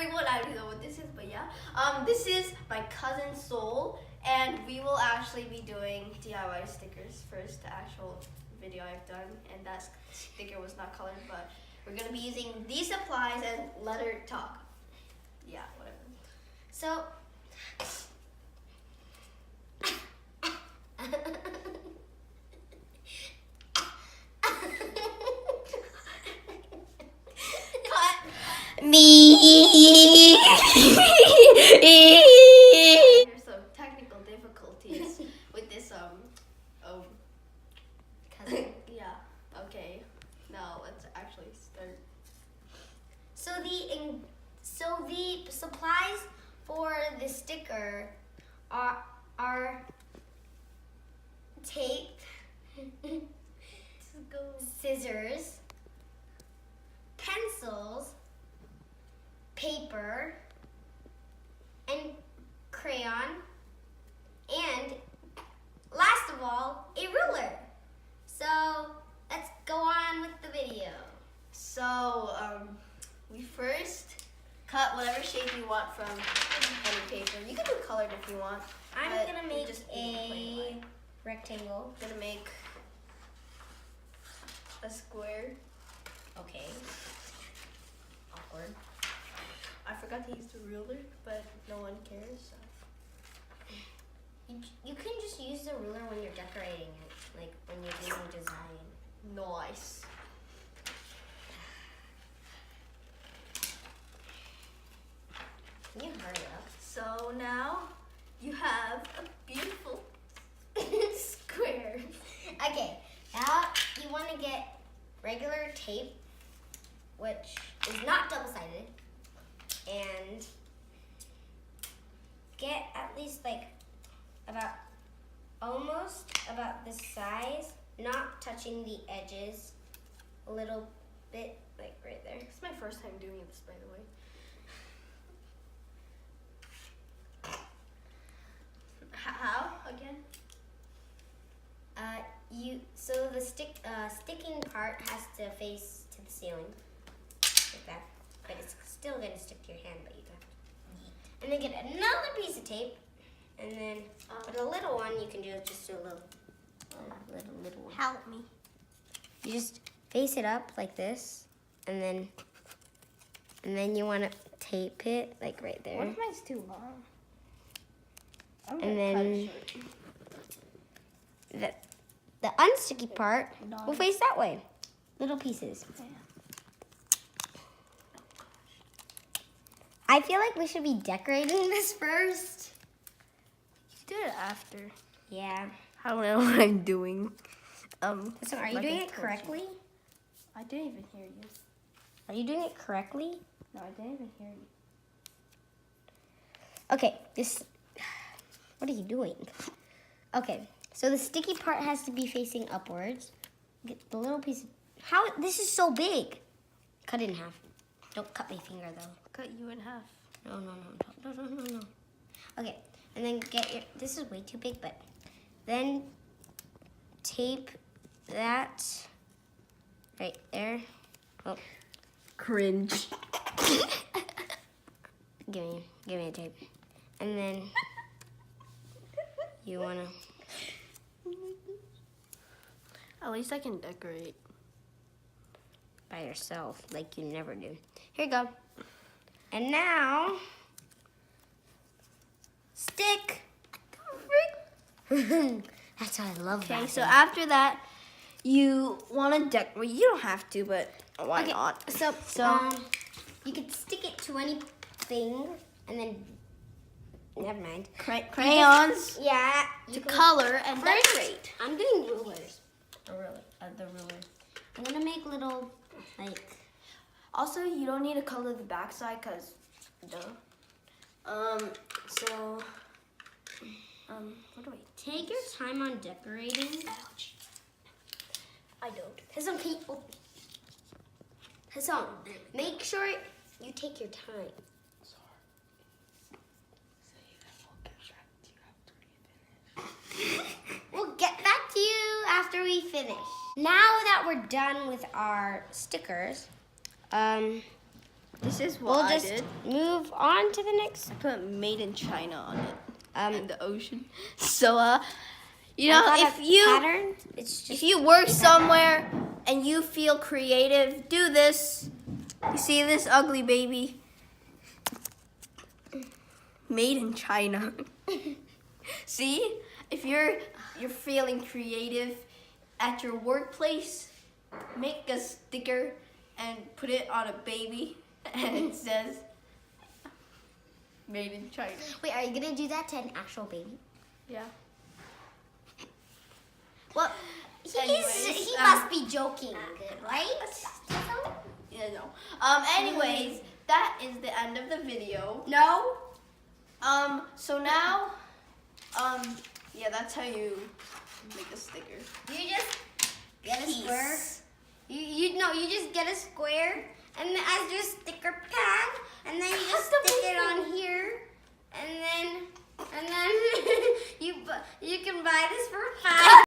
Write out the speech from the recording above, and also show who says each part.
Speaker 1: everyone, I don't know what this is, but yeah. This is my cousin Sol, and we will actually be doing DIY stickers first, the actual video I've done, and that sticker was not colored, but we're gonna be using these supplies and letter talk. Yeah, whatever.
Speaker 2: So, me.
Speaker 1: There's some technical difficulties with this
Speaker 2: Cousin.
Speaker 1: yeah. Okay. Now let's actually start.
Speaker 2: So the supplies for the sticker are tape, scissors, pencils, paper, and crayon, and last of all, a ruler. So let's go on with the video.
Speaker 1: So we first cut whatever shape you want from any paper. You can do colored if you want.
Speaker 2: I'm
Speaker 1: but
Speaker 2: gonna
Speaker 1: we
Speaker 2: make
Speaker 1: just need a plain
Speaker 2: a
Speaker 1: line.
Speaker 2: rectangle.
Speaker 1: I'm gonna make a square.
Speaker 2: Okay. Awkward.
Speaker 1: I forgot to use the ruler, but no one cares. So.
Speaker 2: You can just use the ruler when you're decorating it, like when you're doing design.
Speaker 1: Nice.
Speaker 2: Can you hurry up?
Speaker 1: So now you have a beautiful square.
Speaker 2: Okay, now you want to get regular tape, which is not double-sided, and get at least like almost about this size, not touching the edges, a little bit, like right there.
Speaker 1: It's my first time doing this, by the way. How again?
Speaker 2: So the sticking part has to face to the ceiling, like that. But it's still gonna stick to your hand, but you have to. And then get another piece of tape, and then but a little one you can do just a little one.
Speaker 1: Help me.
Speaker 2: You just face it up like this, and then you want to tape it like right there.
Speaker 1: What if mine's too long? I'm
Speaker 2: And
Speaker 1: gonna cut
Speaker 2: then
Speaker 1: it short.
Speaker 2: the unsticky part will face that way. Little pieces.
Speaker 1: Yeah.
Speaker 2: I feel like we should be decorating this first.
Speaker 1: You do it after.
Speaker 2: Yeah.
Speaker 1: I don't know what I'm doing.
Speaker 2: So are you doing it correctly?
Speaker 1: I didn't even hear you.
Speaker 2: Are you doing it correctly?
Speaker 1: No, I didn't even hear you.
Speaker 2: Okay, what are you doing? Okay, so the sticky part has to be facing upwards. Get the little piece. This is so big. Cut it in half. Don't cut my finger though.
Speaker 1: Cut you in half.
Speaker 2: No. Okay, and then this is way too big, but then tape that right there. Oh.
Speaker 1: Cringe.
Speaker 2: Give me a tape. And then you wanna.
Speaker 1: At least I can decorate.
Speaker 2: By yourself, like you never do. Here you go. And now, stick. That's why I love that.
Speaker 1: Okay, so after that, you want to decorate. You don't have to, but why
Speaker 2: Okay,
Speaker 1: not?
Speaker 2: So you can stick it to anything, and then never mind.
Speaker 1: Crayons
Speaker 2: Yeah.
Speaker 1: to color and decorate.
Speaker 2: I'm doing rulers. The ruler. I'm gonna make little like.
Speaker 1: Also, you don't need to color the backside because, duh. What do I?
Speaker 2: Take your time on decorating.
Speaker 1: Ouch. I don't.
Speaker 2: Hassan, can you open? Hassan, make sure you take your time. We'll get back to you after we finish. Now that we're done with our stickers,
Speaker 1: This is
Speaker 2: We'll
Speaker 1: what I
Speaker 2: just
Speaker 1: did.
Speaker 2: move on to the next.
Speaker 1: I put made in China on it. In
Speaker 2: Um,
Speaker 1: the ocean. So you
Speaker 2: I
Speaker 1: know,
Speaker 2: got
Speaker 1: if
Speaker 2: a
Speaker 1: you
Speaker 2: pattern. It's just
Speaker 1: if you work somewhere and you feel creative, do this. You see this ugly baby? Made in China. See? If you're feeling creative at your workplace, make a sticker and put it on a baby and it says made in China.
Speaker 2: Wait, are you gonna do that to an actual baby?
Speaker 1: Yeah.
Speaker 2: Well,
Speaker 1: Anyways,
Speaker 2: he must be joking, right?
Speaker 1: Yeah, no. Anyways, that is the end of the video.
Speaker 2: No.
Speaker 1: So now, yeah, that's how you make a sticker.
Speaker 2: You just get a
Speaker 1: Peace.
Speaker 2: square. You just get a square, and then as your sticker pad, and then you just stick it on here, and then you can buy this for $5.